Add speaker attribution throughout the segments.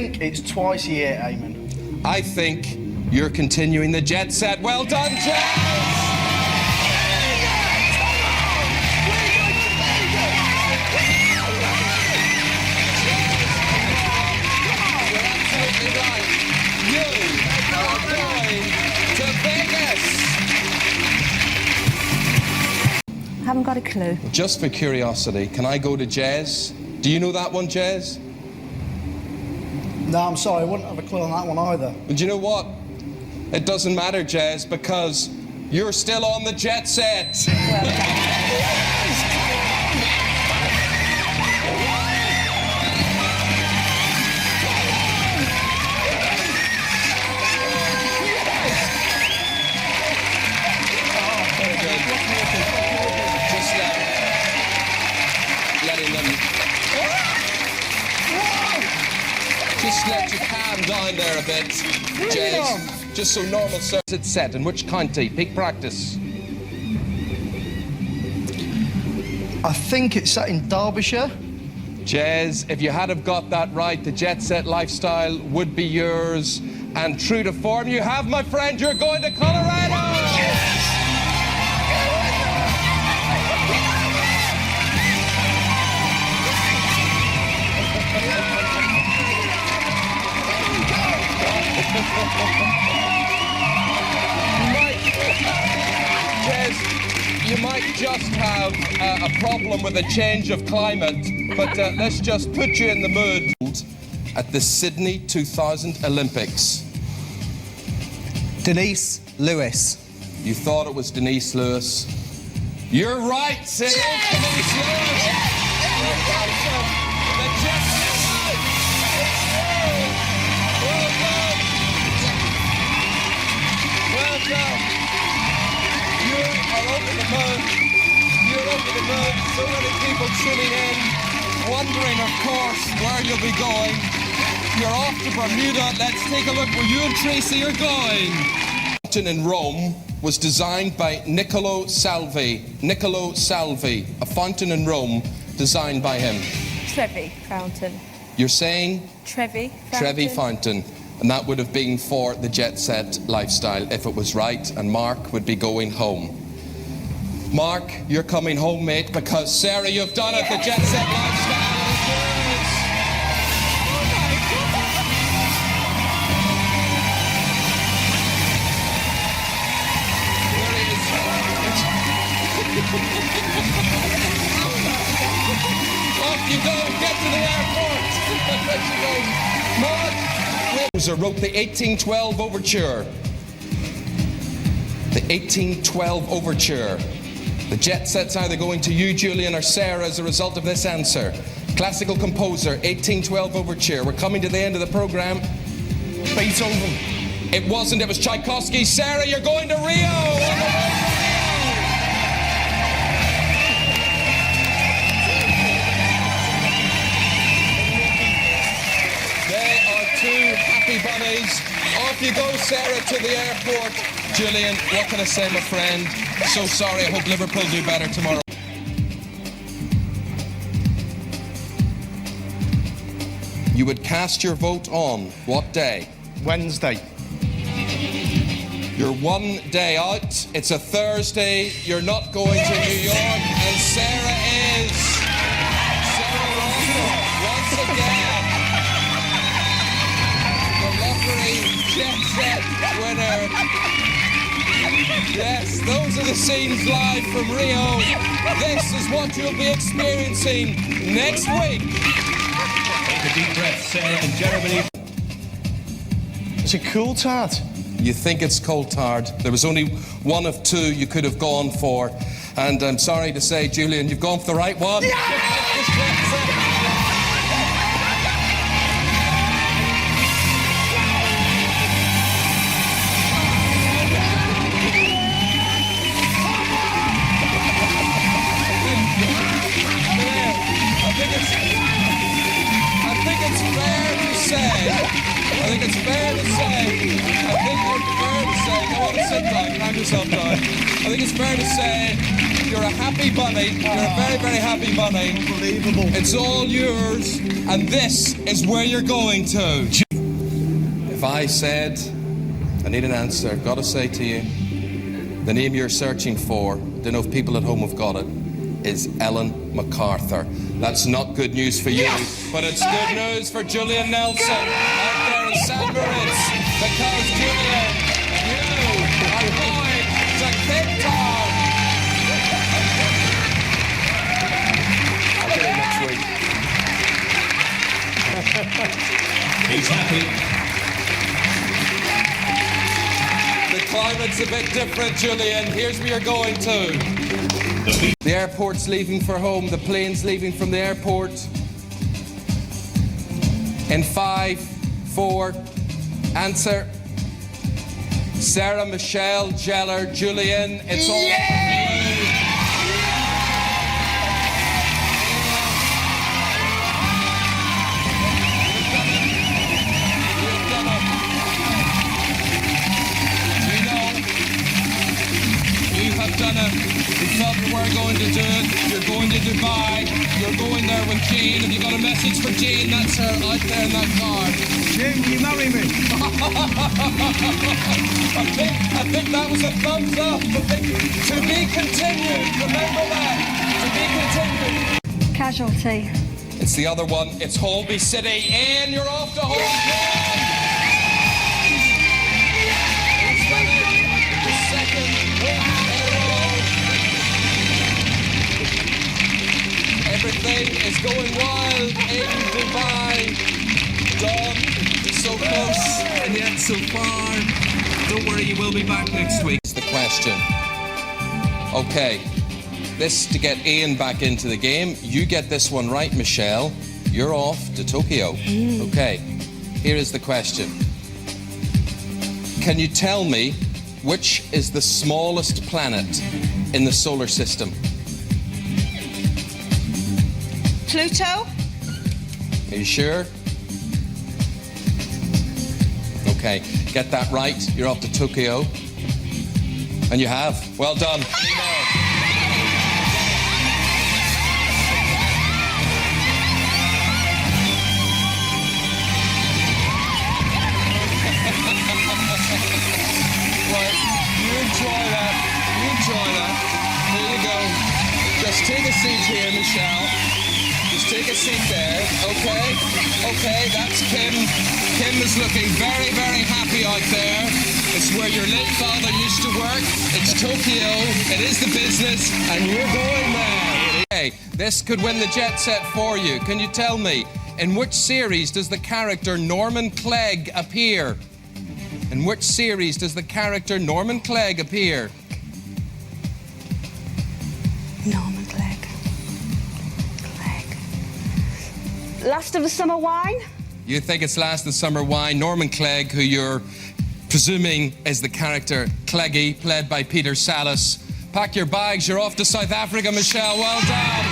Speaker 1: think it's twice a year, Eamon.
Speaker 2: I think you're continuing the jet set. Well done, Jazz!
Speaker 3: Haven't got a clue.
Speaker 2: Just for curiosity, can I go to Jez? Do you know that one, Jez?
Speaker 1: No, I'm sorry, I wouldn't have a clue on that one either.
Speaker 2: But you know what? It doesn't matter, Jez, because you're still on the jet set. Just let you calm down there a bit, Jez. Just so normal service. It's set in which county? Peak practice.
Speaker 1: I think it's set in Derbyshire.
Speaker 2: Jez, if you had have got that right, the jet set lifestyle would be yours. And true to form, you have, my friend, you're going to Colorado! Yes! You might just have a problem with a change of climate, but let's just put you in the mood. At the Sydney 2000 Olympics.
Speaker 4: Denise Lewis.
Speaker 2: You thought it was Denise Lewis. You're right, Sid. Yes! Denise Lewis. Yes! Well done. You are over the moon. You're over the moon. So many people tuning in, wondering, of course, where you'll be going. You're off to Bermuda. Let's take a look where you and Tracy are going. The fountain in Rome was designed by Niccolo Salvi. Niccolo Salvi, a fountain in Rome designed by him.
Speaker 3: Trevi Fountain.
Speaker 2: You're saying?
Speaker 3: Trevi Fountain.
Speaker 2: Trevi Fountain. And that would have been for the jet set lifestyle if it was right, and Mark would be going home. Mark, you're coming home, mate, because Sarah, you've done it. The jet set lifestyle is yours. Off you go, get to the airport. There she goes. Mark wrote the 1812 Overture. The 1812 Overture. The jet set's either going to you, Julian, or Sarah as a result of this answer. Classical composer, 1812 Overture. We're coming to the end of the program. Beethoven. It wasn't, it was Tchaikovsky. Sarah, you're going to Rio! Happy bunnies. Off you go, Sarah, to the airport. Julian, what can I say, my friend? So sorry, I hope Liverpool do better tomorrow. You would cast your vote on what day?
Speaker 1: Wednesday.
Speaker 2: You're one day out. It's a Thursday. You're not going to New York. And Sarah is. Sarah Russell, once again. Jet set winner. Yes, those are the scenes live from Rio. This is what you'll be experiencing next week.
Speaker 5: Take a deep breath, Sarah and Jeremy.
Speaker 1: It's a cool tart.
Speaker 2: You think it's cold tart. There was only one of two you could have gone for. And I'm sorry to say, Julian, you've gone for the right one. Yeah! I think it's fair to say, calm yourself down. I think it's fair to say You're a happy bunny. You're a very, very happy bunny.
Speaker 1: Unbelievable.
Speaker 2: It's all yours, and this is where you're going to. If I said, I need an answer, I've got to say to you, the name you're searching for, don't know if people at home have got it, is Ellen MacArthur. That's not good news for you, but it's good news for Julian Nelson out there in St. Moritz, because Julian, you are going to Cape Town. I'll get him next week.
Speaker 5: He's happy.
Speaker 2: The climate's a bit different, Julian. Here's where you're going to. The airport's leaving for home. The plane's leaving from the airport. In 5, 4, answer. Sarah, Michelle, Jeller, Julian. It's all. You felt you were going to do it. You're going to Dubai. You're going there with Jean. Have you got a message for Jean? That's her out there in that car.
Speaker 1: Jim, will you marry me?
Speaker 2: I think that was a thumbs up. To be continued. Remember that. To be continued.
Speaker 3: Casualty.
Speaker 2: It's the other one. It's Holby City. And you're off to home. He's done it. The second win in a row. Everything is going wild in Dubai. Dawn, so close and yet so far. Don't worry, you will be back next week. That's the question. Okay, this to get Ian back into the game. You get this one right, Michelle. You're off to Tokyo. Okay, here is the question. Can you tell me which is the smallest planet in the solar system?
Speaker 3: Pluto.
Speaker 2: Are you sure? Okay, get that right. You're off to Tokyo. And you have. Well done. Right, you enjoy that. You enjoy that. Here you go. Just take a seat here, Michelle. Just take a seat there, okay? Okay, that's Kim. Kim is looking very, very happy out there. It's where your late father used to work. It's Tokyo. It is the business, and you're going there. Okay, this could win the jet set for you. Can you tell me, in which series does the character Norman Clegg appear? In which series does the character Norman Clegg appear?
Speaker 3: Norman Clegg. Last of the Summer Wine?
Speaker 2: You think it's Last of the Summer Wine. Norman Clegg, who you're presuming is the character Cleggy, played by Peter Sallis. Pack your bags, you're off to South Africa, Michelle. Well done.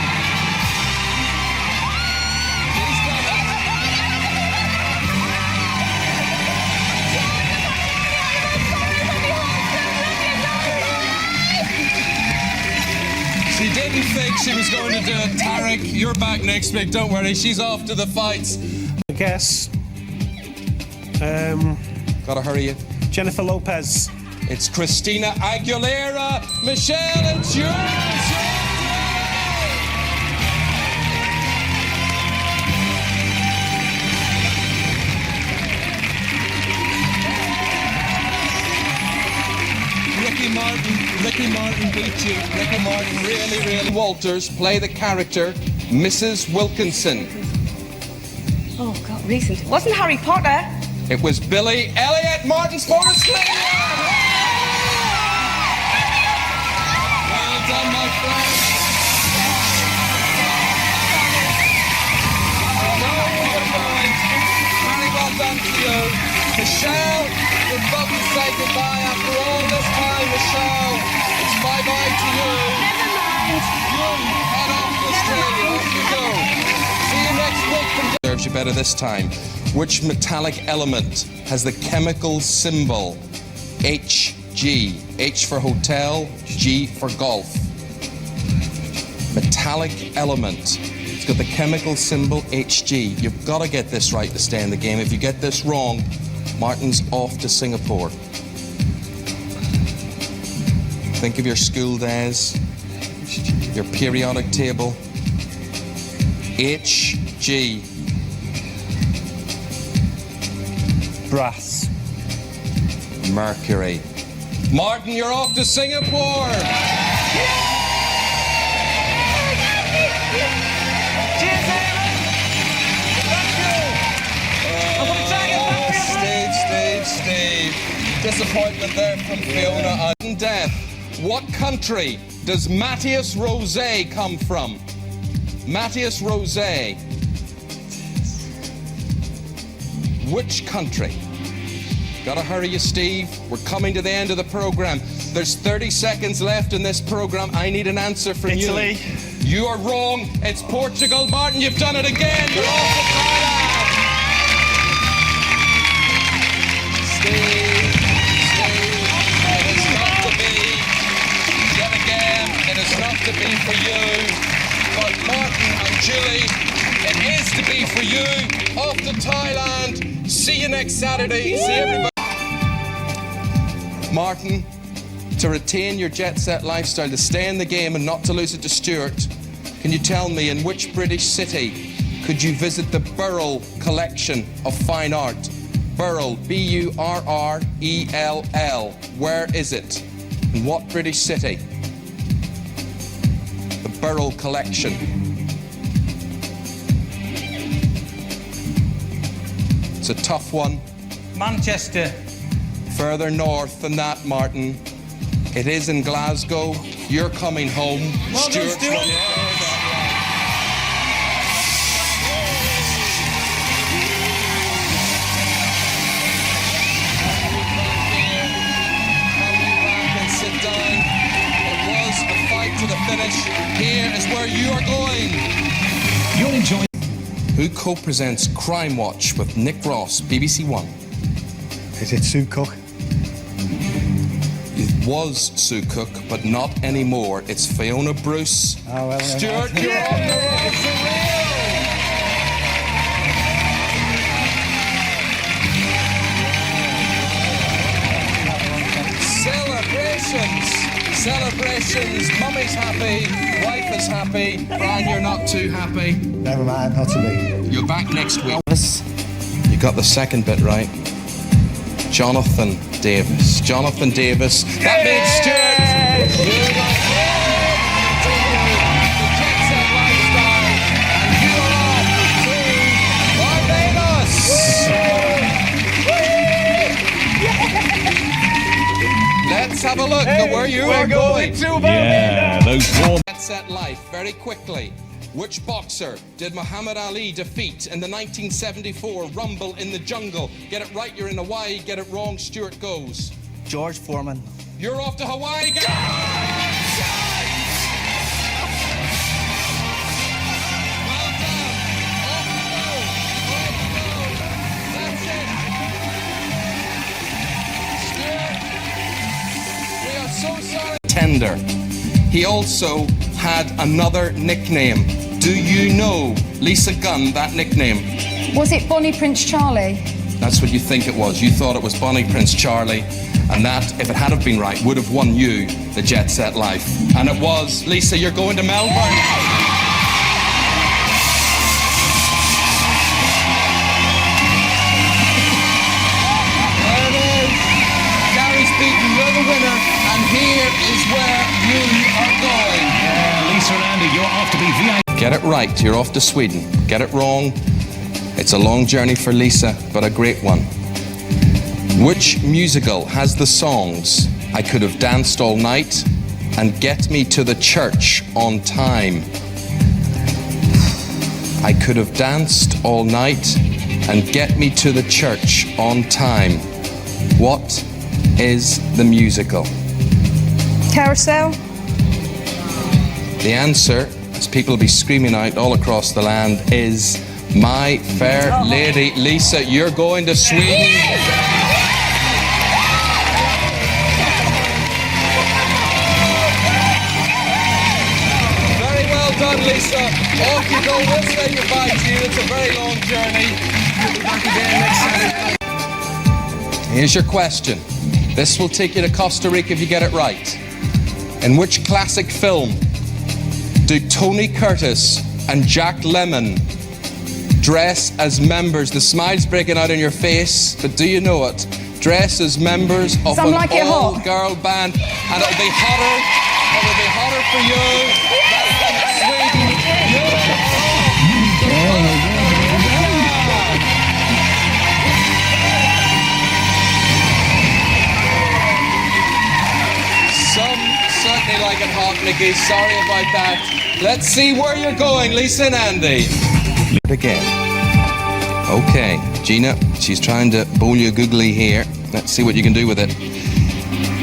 Speaker 2: She didn't think she was going to do it. Tarek, you're back next week. Don't worry, she's off to the fights.
Speaker 4: I guess.
Speaker 2: Gotta hurry you.
Speaker 4: Jennifer Lopez.
Speaker 2: It's Christina Aguilera. Michelle, it's yours. Ricky Martin beat you. Ricky Martin really. Walters play the character Mrs. Wilkinson.
Speaker 3: Oh, God, recent. It wasn't Harry Potter.
Speaker 2: It was Billy Elliot. Martin's Forest Lane. Well done, my friend. Very well done to you. Michelle, we've got to say goodbye after all this time, Michelle. It's bye-bye to you.
Speaker 3: Never mind.
Speaker 2: You head off to Australia. Off you go. See you next week. Serves you better this time. Which metallic element has the chemical symbol HG? H for hotel, G for golf. metallic element. It's got the chemical symbol Hg. You've got to get this right to stay in the game. If you get this wrong, Martin's off to Singapore. Think of your school days, your periodic table. Hg.
Speaker 4: Brass.
Speaker 2: Mercury. Martin, you're off to Singapore. Steve. Disappointment there from Fiona. Death. What country does Matthias Rosé come from? Matthias Rosé. Which country? Gotta hurry you, Steve. We're coming to the end of the program. There's 30 seconds left in this program. I need an answer from
Speaker 4: Italy.
Speaker 2: you. You are wrong. It's Portugal. Martin, you've done it again. You're off to Thailand. Steve, it is not to be. Yet again, it is not to be for you. But Martin and Julie, it is to be for you. Off to Thailand. See you next Saturday. See everybody. Martin, to retain your jet set lifestyle, to stay in the game and not to lose it to Stuart, can you tell me in which British city could you visit the Burrell collection of fine art? Burrell, B-U-R-R-E-L-L. Where is it? In what British city? The Burrell collection. It's a tough one.
Speaker 4: Manchester.
Speaker 2: Further north than that, Martin. It is in Glasgow. You're coming home.
Speaker 4: Well done, Stuart.
Speaker 2: Sit down. It was a fight to the finish. Here is where you are going.
Speaker 5: You'll enjoy.
Speaker 2: Who co-presents Crime Watch with Nick Ross, BBC One?
Speaker 1: Is it Sue Cook?
Speaker 2: It was Sue Cook, but not anymore. It's Fiona Bruce.
Speaker 1: Oh, well,
Speaker 2: Stuart, you're on the road for real. Celebrations. Mummy's happy, wife is happy. Brian, you're not too happy.
Speaker 1: Never mind, not to be.
Speaker 2: You're back next week. You got the second bit right. Jonathan Davis. Jonathan Davis. That means Stuart. You got the Jet Set lifestyle, and you are off to Barbados. Let's have a look at where you are going.
Speaker 5: Yeah, those warm.
Speaker 2: Jet Set life, very quickly. Which boxer did Muhammad Ali defeat in the 1974 Rumble in the Jungle? Get it right, you're in Hawaii. Get it wrong, Stuart goes.
Speaker 4: George Foreman.
Speaker 2: You're off to Hawaii. Well done. Off you go. Off you go. That's it. Stuart, we are so sorry. Tender. He also had another nickname. Do you know, Lisa Gunn, that nickname?
Speaker 6: Was it Bonnie Prince Charlie?
Speaker 2: That's what you think it was. You thought it was Bonnie Prince Charlie, and that, if it had have been right, would have won you the Jet Set life. And it was. Lisa, you're going to Melbourne. There it is. Gary's beaten. You're the winner, and here is where you are going.
Speaker 5: Lisa and Andy, you're off to be VIP.
Speaker 2: Get it right, you're off to Sweden. Get it wrong, it's a long journey for Lisa, but a great one. Which musical has the songs I Could Have Danced All Night and Get Me to the Church on Time? I Could Have Danced All Night and Get Me to the Church on Time. What is the musical?
Speaker 6: Carousel?
Speaker 2: The answer, as people will be screaming out all across the land, is My Fair Lady. Lisa, you're going to Sweden. Very well on, Lisa. Off you go. We'll say goodbye to you. It's a very long journey. You'll be back again next Saturday. Here's your question. This will take you to Costa Rica if you get it right. In which classic film do Tony Curtis and Jack Lemmon dress as members? The smile's breaking out in your face, but do you know it? Dress as members of
Speaker 6: Some
Speaker 2: an
Speaker 6: Like It Hot.
Speaker 2: all-girl band, and it'll be hotter. It'll be hotter for you. That's Sweden. Some certainly like it hot, Nicky. Sorry about that. Let's see where you're going, Lisa and Andy. Again. Okay, Gina, she's trying to bowl you googly here. Let's see what you can do with it.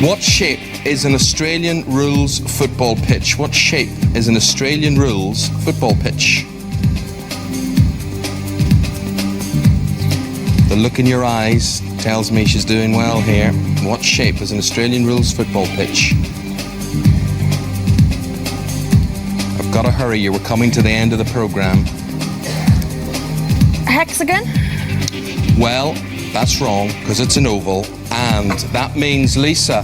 Speaker 2: What shape is an Australian rules football pitch? What shape is an Australian rules football pitch? The look in your eyes tells me she's doing well here. What shape is an Australian rules football pitch? I've got to hurry you. We're coming to the end of the programme.
Speaker 6: Hexagon?
Speaker 2: Well, that's wrong, because it's an oval, and that means, Lisa,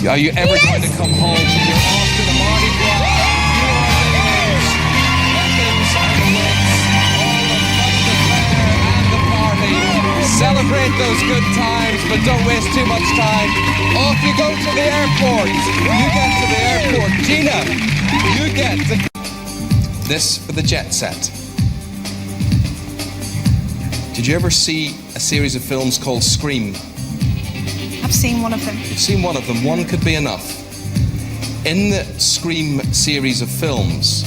Speaker 2: are you ever going to come home? You're off to the Mardi Gras. You are theirs. Weapons and the wits, all the fun, the flair, and the party. Celebrate those good times, but don't waste too much time. Off you go to the airport. You get to the airport. Gina, you get to... This for the jet set. Did you ever see a series of films called Scream?
Speaker 7: I've seen one of them.
Speaker 2: You've seen one of them. One could be enough. In the Scream series of films,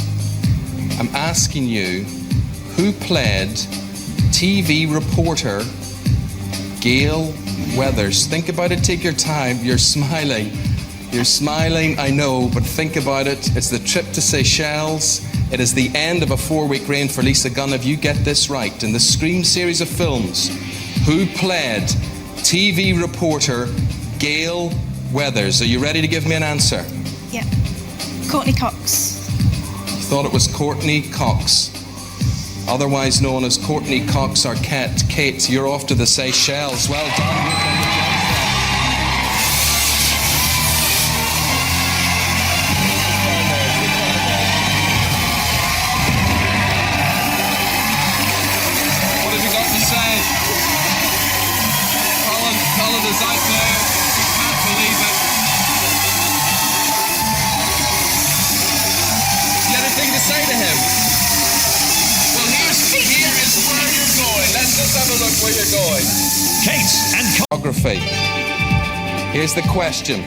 Speaker 2: I'm asking you, who played TV reporter Gail Weathers? Think about it. Take your time. You're smiling. You're smiling, I know, but think about it. It's the trip to Seychelles. It is the end of a 4-week reign for Lisa Gunn. If you get this right, in the Scream series of films, who played TV reporter Gail Weathers? Are you ready to give me an answer?
Speaker 7: Yeah. Courtney Cox.
Speaker 2: You thought it was Courtney Cox, otherwise known as Courtney Cox Arquette. Kate, you're off to the Seychelles. Well done. Colin is out there. Can't believe it. You got anything to say to him? Well, here is where you're going. Let's just have a look where you're going.
Speaker 5: Kate and
Speaker 2: Geography. Here's the question.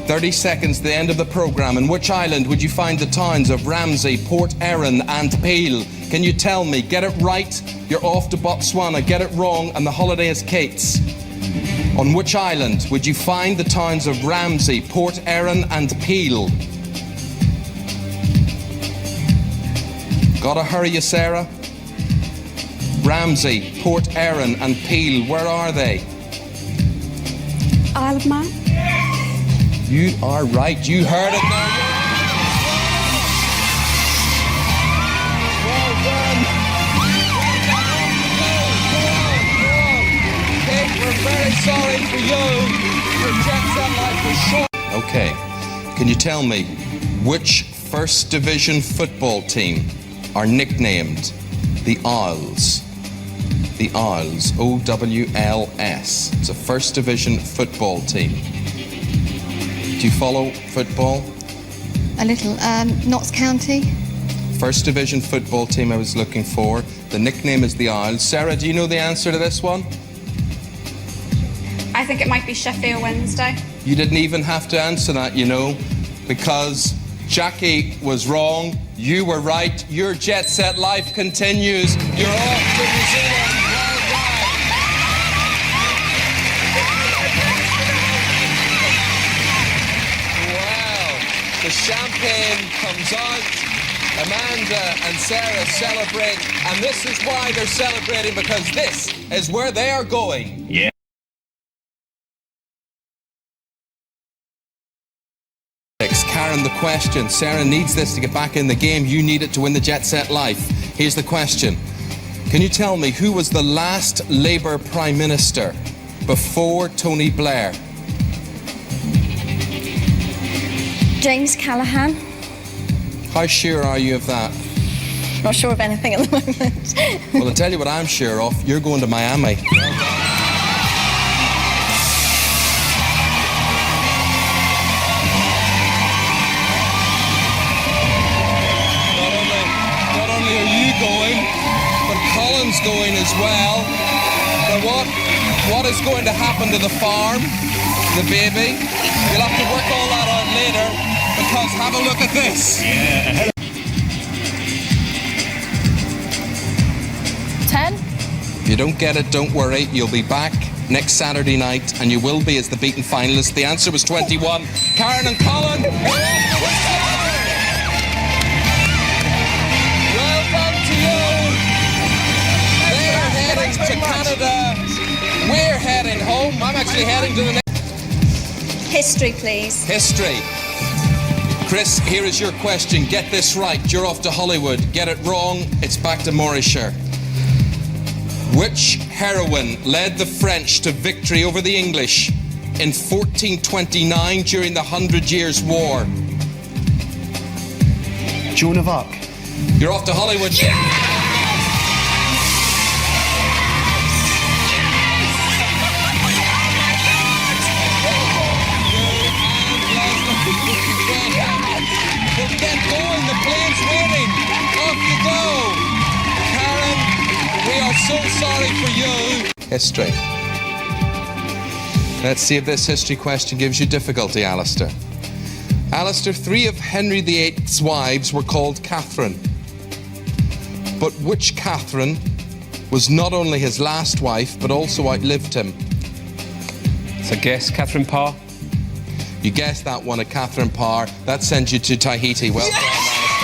Speaker 2: 30 seconds, the end of the programme. In which island would you find the towns of Ramsey, Port Erin and Peel? Can you tell me? Get it right, you're off to Botswana. Get it wrong, and the holiday is Kate's. On which island would you find the towns of Ramsey, Port Erin and Peel? Gotta hurry you, Sarah. Ramsey, Port Erin and Peel, where are they?
Speaker 3: Isle of Man.
Speaker 2: You are right. You heard it there. Well done. Kate, we're very sorry for you. Your jet set life was short. Okay. Can you tell me which First Division football team are nicknamed the Owls? The Owls. O-W-L-S. It's a First Division football team. Do you follow football?
Speaker 6: A little. Notts County.
Speaker 2: First Division football team I was looking for. The nickname is the Owls. Sarah, do you know the answer to this one?
Speaker 3: I think it might be Sheffield Wednesday.
Speaker 2: You didn't even have to answer that, you know, because Jackie was wrong. You were right. Your jet set life continues. You're off to New Zealand. Well done. Wow. The champagne comes out. Amanda and Sarah celebrate, and this is why they're celebrating, because this is where they are going.
Speaker 5: Yeah.
Speaker 2: Karen the the question. Sarah needs this to get back in the game. You need it to win the Jet Set Life. Here's the question. Can you tell me who was the last Labour Prime Minister before Tony Blair?
Speaker 8: James Callaghan.
Speaker 2: How sure are you of that?
Speaker 8: Not sure of anything at the moment.
Speaker 2: Well, I'll tell you what I'm sure of. You're going to Miami. Not only are you going, but Colin's going as well. Now what is going to happen to the farm, the baby? You'll have to work all that out later, because have a look at this.
Speaker 7: 10?
Speaker 2: If you don't get it, don't worry. You'll be back next Saturday night, and you will be as the beaten finalist. The answer was 21. Karen and Colin, well done to you. They're heading to Canada. We're heading home. I'm actually heading to the next.
Speaker 8: History, please.
Speaker 2: History. Chris, here is your question. Get this right. You're off to Hollywood. Get it wrong, it's back to Morayshire. Which heroine led the French to victory over the English in 1429 during the 100 Years' War?
Speaker 1: Joan of Arc.
Speaker 2: You're off to Hollywood. Get going, the plane's waiting. Off you go. Karen, we are so sorry for you. History. Let's see if this history question gives you difficulty, Alistair. Alistair, 3 of Henry VIII's wives were called Catherine. But which Catherine was not only his last wife, but also outlived him?
Speaker 5: So guess Catherine Parr.
Speaker 2: You guessed that one at Catherine Parr. That sends you to Tahiti. Well done, Alistair.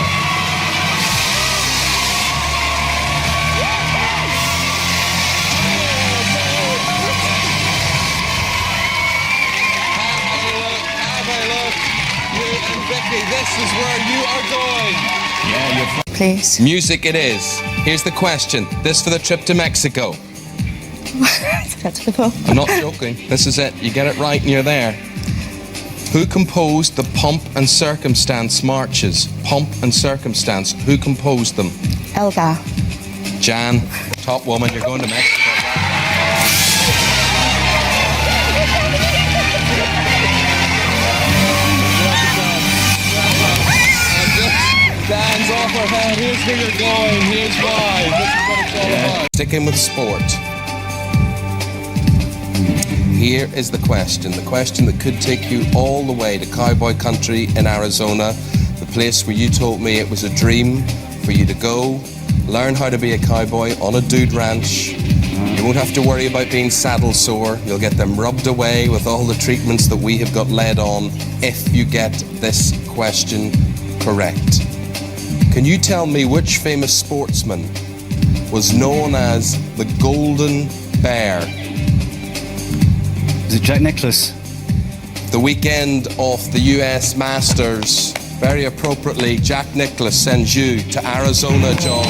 Speaker 2: Have a look. You and Vicky, this is where you are going.
Speaker 5: Yeah, you're
Speaker 6: Please.
Speaker 2: Music it is. Here's the question. This for the trip to Mexico.
Speaker 6: That's beautiful.
Speaker 2: I'm not joking. This is it. You get it right and you're there. Who composed the Pomp and Circumstance marches? Pomp and Circumstance. Who composed them?
Speaker 6: Elgar.
Speaker 2: Jan, top woman, you're going to Mexico. Dan's off her head. Here's where you're going. Here's why. This is what it's all about. Sticking with sport. Here is the question that could take you all the way to cowboy country in Arizona, the place where you told me it was a dream for you to go, learn how to be a cowboy on a dude ranch. You won't have to worry about being saddle sore. You'll get them rubbed away with all the treatments that we have got led on if you get this question correct. Can you tell me which famous sportsman was known as the Golden Bear?
Speaker 4: Is it Jack Nicklaus?
Speaker 2: The weekend of the US Masters, very appropriately, Jack Nicklaus sends you to Arizona, John.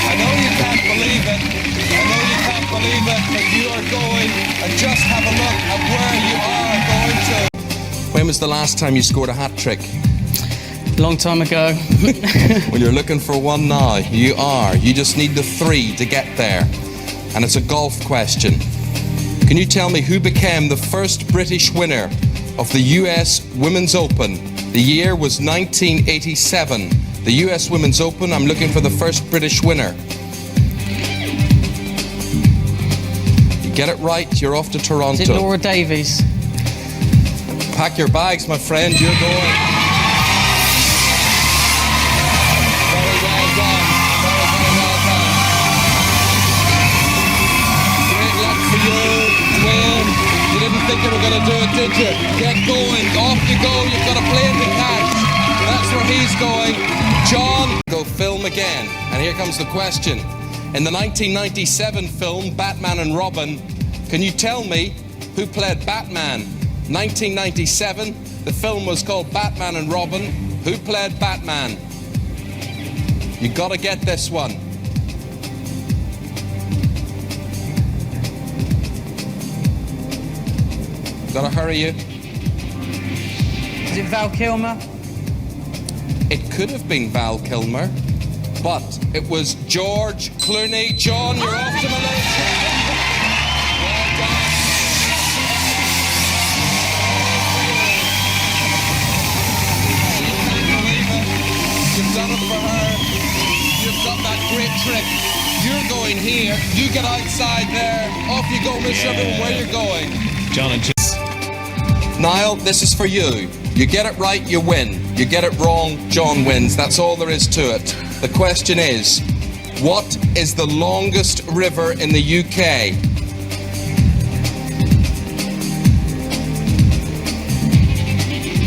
Speaker 2: I know you can't believe it. But you are going, and just have a look at where you are going to. When was the last time you scored a hat trick?
Speaker 4: Long time ago.
Speaker 2: Well, you're looking for one now. You are. You just need the 3 to get there. And it's a golf question. Can you tell me who became the first British winner of the US Women's Open? The year was 1987. The US Women's Open, I'm looking for the first British winner. You get it right, you're off to Toronto.
Speaker 4: Is it Laura Davies?
Speaker 2: Pack your bags, my friend, you're going. You didn't think you were going to do it, did you? Get going. Off you go. You've got a plane to catch. That's where he's going. John, go film again. And here comes the question. In the 1997 film Batman and Robin, can you tell me who played Batman? 1997, the film was called Batman and Robin. Who played Batman? You gotta get this one. Gotta hurry you.
Speaker 4: Is it Val Kilmer?
Speaker 2: It could have been Val Kilmer, but it was George Clooney. John, you're off to Malaysia. Well done. You've done it for her. You've got that great trick. You're going here. You get outside there. Off you go, miss everyone where you're going.
Speaker 5: John and
Speaker 2: Niall, this is for you. You get it right, you win. You get it wrong, John wins. That's all there is to it. The question is, what is the longest river in the UK?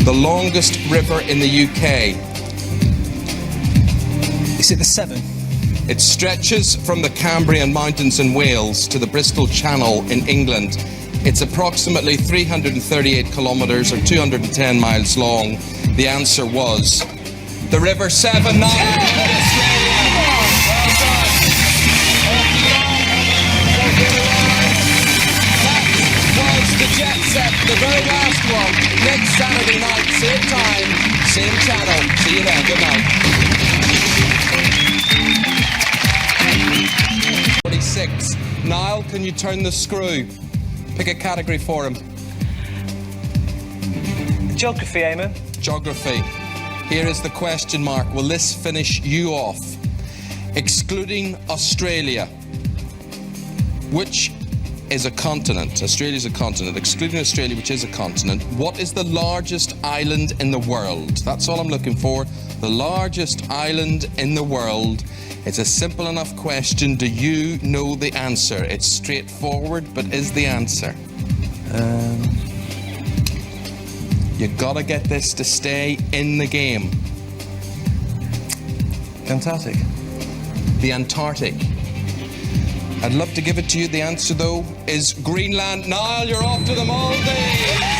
Speaker 2: The longest river in the UK.
Speaker 1: Is it the Severn?
Speaker 2: It stretches from the Cambrian Mountains in Wales to the Bristol Channel in England. It's approximately 338 kilometres or 210 miles long. The answer was the River Severn. Well done. That was the Jet Set, the very last one. Next Saturday night, same time, same channel. See you then. Good night. 46. Niall, can you turn the screw? Pick a category for him.
Speaker 9: Geography, Eamon.
Speaker 2: Geography. Here is the question mark. Will this finish you off? Excluding Australia, which is a continent. Australia is a continent. Excluding Australia, which is a continent. What is the largest island in the world? That's all I'm looking for. The largest island in the world. It's a simple enough question. Do you know the answer? It's straightforward, but is the answer? You gotta get this to stay in the game.
Speaker 9: Antarctic.
Speaker 2: The Antarctic. I'd love to give it to you. The answer, though, is Greenland. Niall, you're off to the Maldives.